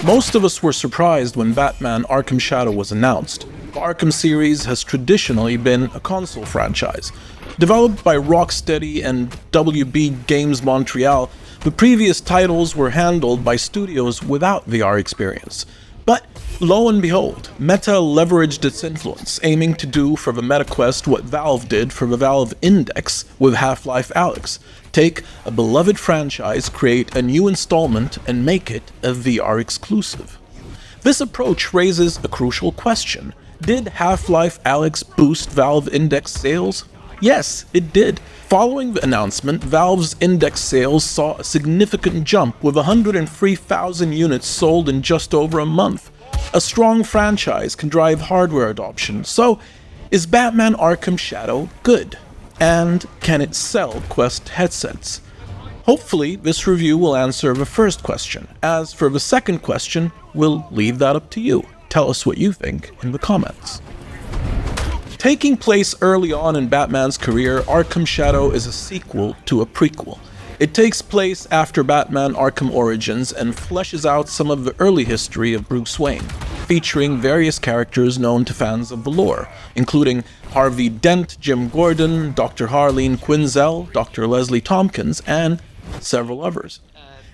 Most of us were surprised when Batman Arkham Shadow was announced. The Arkham series has traditionally been a console franchise. Developed by Rocksteady and WB Games Montreal, the previous titles were handled by studios without VR experience. But lo and behold, Meta leveraged its influence, aiming to do for the MetaQuest what Valve did for the Valve Index with Half-Life Alyx. Take a beloved franchise, create a new installment, and make it a VR exclusive. This approach raises a crucial question. Did Half-Life Alyx boost Valve Index sales? Yes, it did. Following the announcement, Valve's Index sales saw a significant jump with 103,000 units sold in just over a month. A strong franchise can drive hardware adoption, so is Batman Arkham Shadow good? And can it sell Quest headsets? Hopefully, this review will answer the first question. As for the second question, we'll leave that up to you. Tell us what you think in the comments. Taking place early on in Batman's career, Arkham Shadow is a sequel to a prequel. It takes place after Batman Arkham Origins and fleshes out some of the early history of Bruce Wayne, featuring various characters known to fans of the lore, including Harvey Dent, Jim Gordon, Dr. Harleen Quinzel, Dr. Leslie Tompkins, and several others.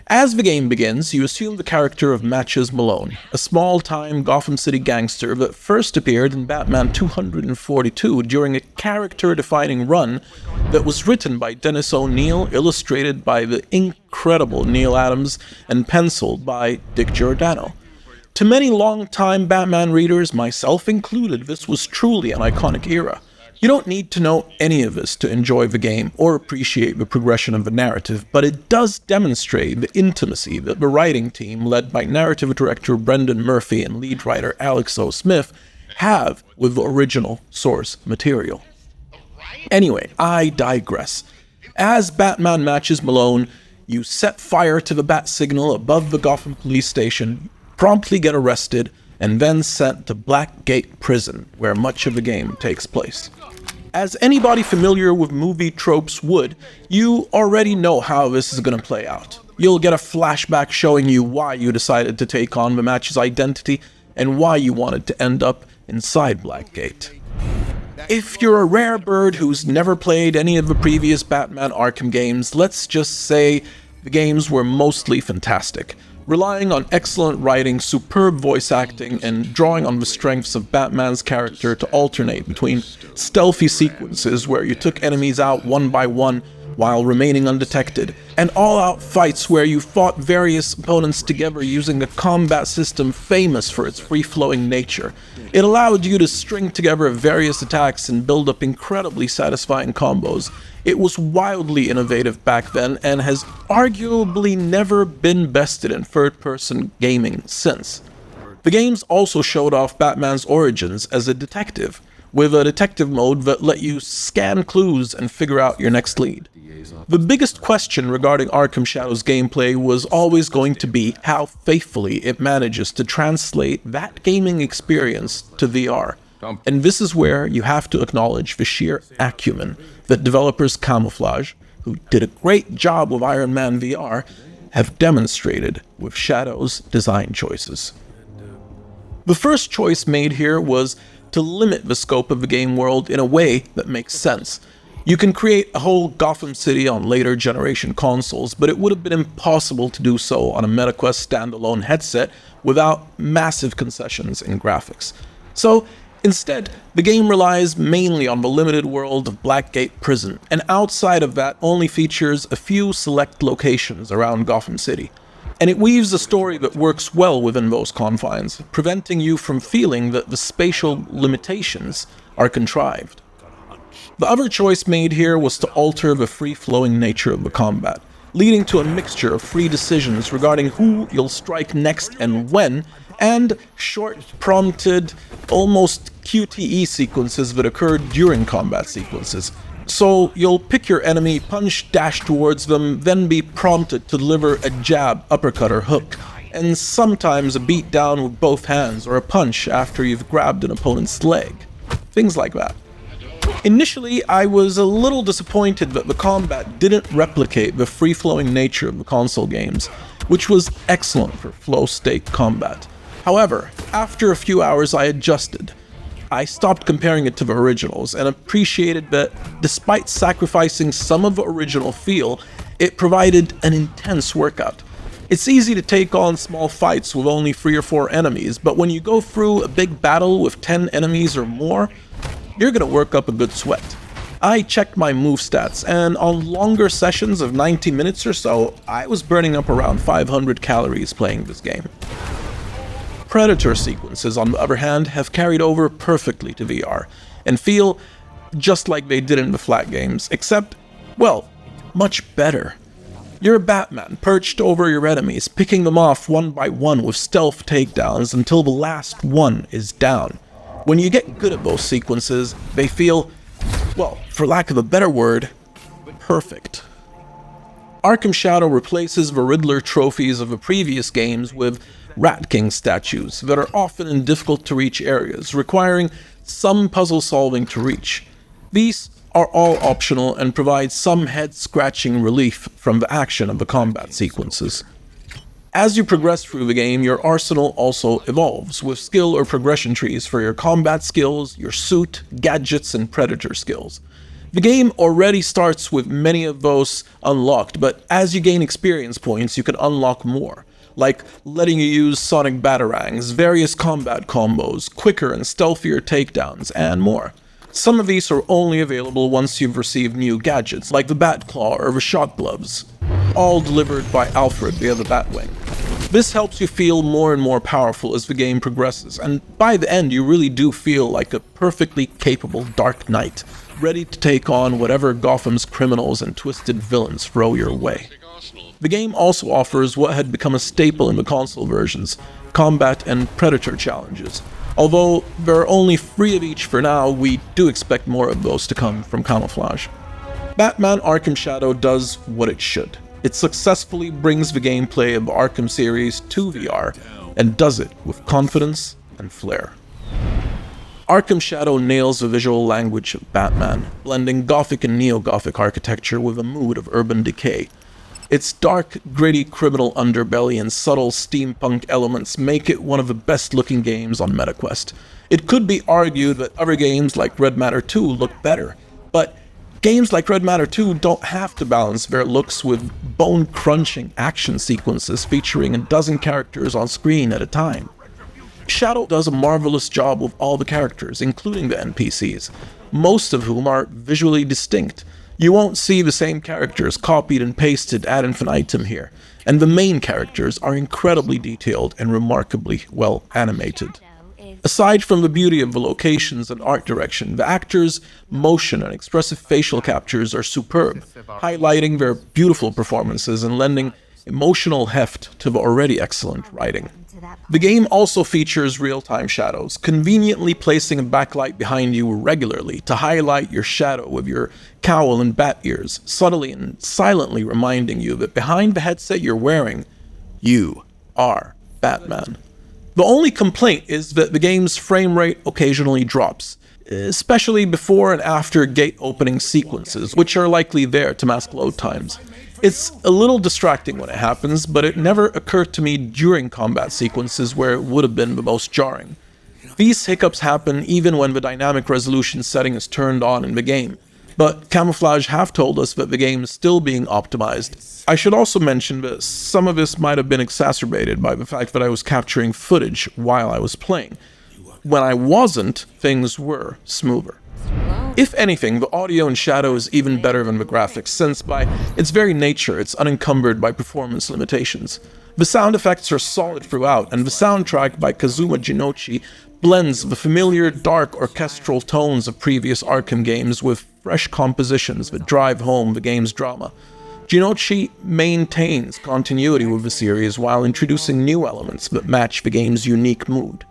As the game begins, you assume the character of Matches Malone, a small-time Gotham City gangster that first appeared in Batman 242 during a character-defining run that was written by Dennis O'Neil, illustrated by the incredible Neil Adams, and penciled by Dick Giordano. To many long-time Batman readers, myself included, this was truly an iconic era. You don't need to know any of this to enjoy the game or appreciate the progression of the narrative, but it does demonstrate the intimacy that the writing team, led by narrative director Brendan Murphy and lead writer Alex O. Smith, have with the original source material. Anyway, I digress. As Batman Matches Malone, you set fire to the bat signal above the Gotham police station, promptly get arrested, and then sent to Blackgate Prison, where much of the game takes place. As anybody familiar with movie tropes would, you already know how this is going to play out. You'll get a flashback showing you why you decided to take on the Match's identity and why you wanted to end up inside Blackgate. If you're a rare bird who's never played any of the previous Batman Arkham games, let's just say the games were mostly fantastic, relying on excellent writing, superb voice acting, and drawing on the strengths of Batman's character to alternate between stealthy sequences where you took enemies out one by one while remaining undetected, and all-out fights where you fought various opponents together using a combat system famous for its free-flowing nature. It allowed you to string together various attacks and build up incredibly satisfying combos. It was wildly innovative back then and has arguably never been bested in third-person gaming since. The games also showed off Batman's origins as a detective, with a detective mode that let you scan clues and figure out your next lead. The biggest question regarding Arkham Shadow's gameplay was always going to be how faithfully it manages to translate that gaming experience to VR. And this is where you have to acknowledge the sheer acumen that developers Camouflaj, who did a great job with Iron Man VR, have demonstrated with Shadow's design choices. The first choice made here was to limit the scope of the game world in a way that makes sense. You can create a whole Gotham City on later generation consoles, but it would have been impossible to do so on a MetaQuest standalone headset without massive concessions in graphics. So instead, the game relies mainly on the limited world of Blackgate Prison, and outside of that only features a few select locations around Gotham City. And it weaves a story that works well within those confines, preventing you from feeling that the spatial limitations are contrived. The other choice made here was to alter the free-flowing nature of the combat, leading to a mixture of free decisions regarding who you'll strike next and when, and short, prompted, almost QTE sequences that occur during combat sequences. So you'll pick your enemy, punch, dash towards them, then be prompted to deliver a jab, uppercut, or hook, and sometimes a beat down with both hands or a punch after you've grabbed an opponent's leg. Things like that. Initially, I was a little disappointed that the combat didn't replicate the free-flowing nature of the console games, which was excellent for flow-state combat. However, after a few hours I adjusted. I stopped comparing it to the originals and appreciated that despite sacrificing some of the original feel, it provided an intense workout. It's easy to take on small fights with only 3 or 4 enemies, but when you go through a big battle with 10 enemies or more, you're gonna work up a good sweat. I checked my move stats, and on longer sessions of 90 minutes or so, I was burning up around 500 calories playing this game. Predator sequences, on the other hand, have carried over perfectly to VR, and feel just like they did in the flat games, except, well, much better. You're Batman, perched over your enemies, picking them off one by one with stealth takedowns until the last one is down. When you get good at those sequences, they feel, well, for lack of a better word, perfect. Arkham Shadow replaces the Riddler trophies of the previous games with Rat King statues that are often in difficult to reach areas, requiring some puzzle solving to reach. These are all optional and provide some head-scratching relief from the action of the combat sequences. As you progress through the game, your arsenal also evolves, with skill or progression trees for your combat skills, your suit, gadgets, and predator skills. The game already starts with many of those unlocked, but as you gain experience points, you can unlock more, like letting you use sonic batarangs, various combat combos, quicker and stealthier takedowns, and more. Some of these are only available once you've received new gadgets, like the Bat Claw or the Shot Gloves, all delivered by Alfred via the Batwing. This helps you feel more and more powerful as the game progresses, and by the end you really do feel like a perfectly capable Dark Knight, ready to take on whatever Gotham's criminals and twisted villains throw your way. The game also offers what had become a staple in the console versions, combat and predator challenges. Although there are only 3 of each for now, we do expect more of those to come from Camouflaj. Batman Arkham Shadow does what it should. It successfully brings the gameplay of the Arkham series to VR, and does it with confidence and flair. Arkham Shadow nails the visual language of Batman, blending Gothic and Neo-Gothic architecture with a mood of urban decay. Its dark, gritty criminal underbelly and subtle steampunk elements make it one of the best-looking games on MetaQuest. It could be argued that other games like Red Matter 2 look better, but games like Red Matter 2 don't have to balance their looks with bone-crunching action sequences featuring a dozen characters on screen at a time. Shadow does a marvelous job with all the characters, including the NPCs, most of whom are visually distinct. You won't see the same characters copied and pasted ad infinitum here, and the main characters are incredibly detailed and remarkably well animated. Aside from the beauty of the locations and art direction, the actors' motion and expressive facial captures are superb, highlighting their beautiful performances and lending emotional heft to the already excellent writing. The game also features real-time shadows, conveniently placing a backlight behind you regularly to highlight your shadow with your cowl and bat ears, subtly and silently reminding you that behind the headset you're wearing, you are Batman. The only complaint is that the game's frame rate occasionally drops, especially before and after gate opening sequences, which are likely there to mask load times. It's a little distracting when it happens, but it never occurred to me during combat sequences where it would have been the most jarring. These hiccups happen even when the dynamic resolution setting is turned on in the game, but Camouflaj have told us that the game is still being optimized. I should also mention that some of this might have been exacerbated by the fact that I was capturing footage while I was playing. When I wasn't, things were smoother. If anything, the audio in Shadow is even better than the graphics, since by its very nature it's unencumbered by performance limitations. The sound effects are solid throughout, and the soundtrack by Kazuma Jinouchi blends the familiar dark orchestral tones of previous Arkham games with fresh compositions that drive home the game's drama. Jinouchi maintains continuity with the series while introducing new elements that match the game's unique mood.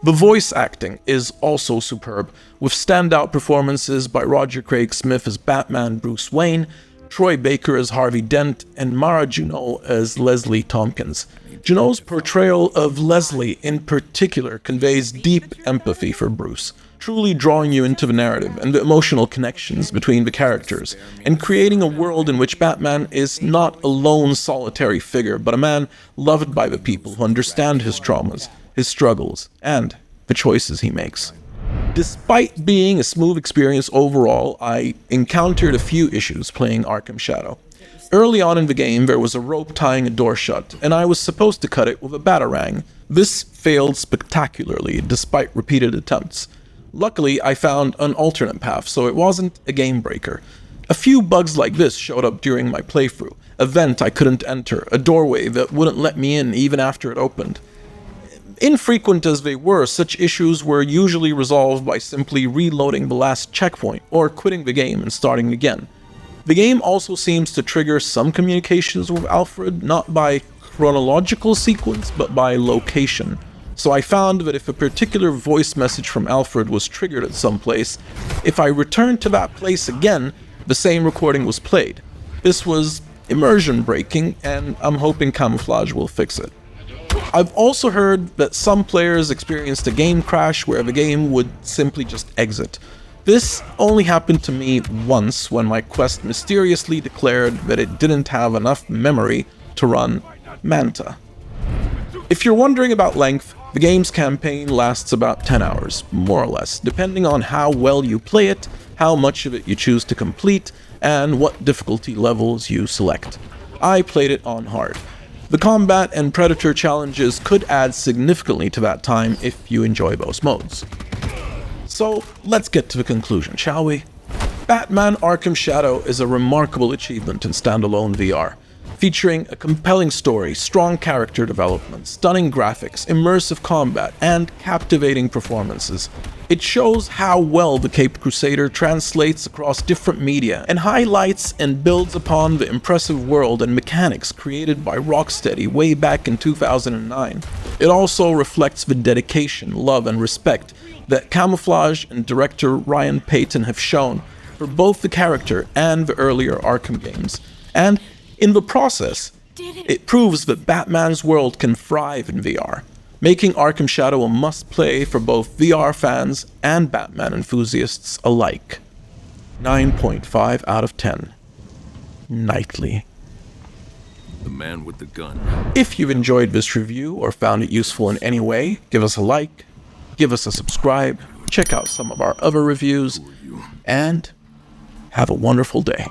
The voice acting is also superb, with standout performances by Roger Craig Smith as Batman Bruce Wayne, Troy Baker as Harvey Dent, and Mara Junot as Leslie Tompkins. Junot's portrayal of Leslie in particular conveys deep empathy for Bruce, truly drawing you into the narrative and the emotional connections between the characters, and creating a world in which Batman is not a lone solitary figure, but a man loved by the people who understand his traumas, his struggles, and the choices he makes. Despite being a smooth experience overall, I encountered a few issues playing Arkham Shadow. Early on in the game, there was a rope tying a door shut, and I was supposed to cut it with a batarang. This failed spectacularly, despite repeated attempts. Luckily, I found an alternate path, so it wasn't a game breaker. A few bugs like this showed up during my playthrough. A vent I couldn't enter, a doorway that wouldn't let me in even after it opened. Infrequent as they were, such issues were usually resolved by simply reloading the last checkpoint or quitting the game and starting again. The game also seems to trigger some communications with Alfred, not by chronological sequence, but by location. So I found that if a particular voice message from Alfred was triggered at some place, if I returned to that place again, the same recording was played. This was immersion breaking, and I'm hoping Camouflaj will fix it. I've also heard that some players experienced a game crash where the game would simply just exit. This only happened to me once when my quest mysteriously declared that it didn't have enough memory to run Manta. If you're wondering about length, the game's campaign lasts about 10 hours, more or less, depending on how well you play it, how much of it you choose to complete, and what difficulty levels you select. I played it on hard. The combat and Predator challenges could add significantly to that time if you enjoy those modes. So let's get to the conclusion, shall we? Batman Arkham Shadow is a remarkable achievement in standalone VR, featuring a compelling story, strong character development, stunning graphics, immersive combat, and captivating performances. It shows how well the Caped Crusader translates across different media and highlights and builds upon the impressive world and mechanics created by Rocksteady way back in 2009. It also reflects the dedication, love, and respect that Camouflaj and director Ryan Payton have shown for both the character and the earlier Arkham games. And in the process, it proves that Batman's world can thrive in VR, making Arkham Shadow a must-play for both VR fans and Batman enthusiasts alike. 9.5 out of 10. Nightly. The man with the gun. If you've enjoyed this review or found it useful in any way, give us a like, give us a subscribe, check out some of our other reviews, and have a wonderful day.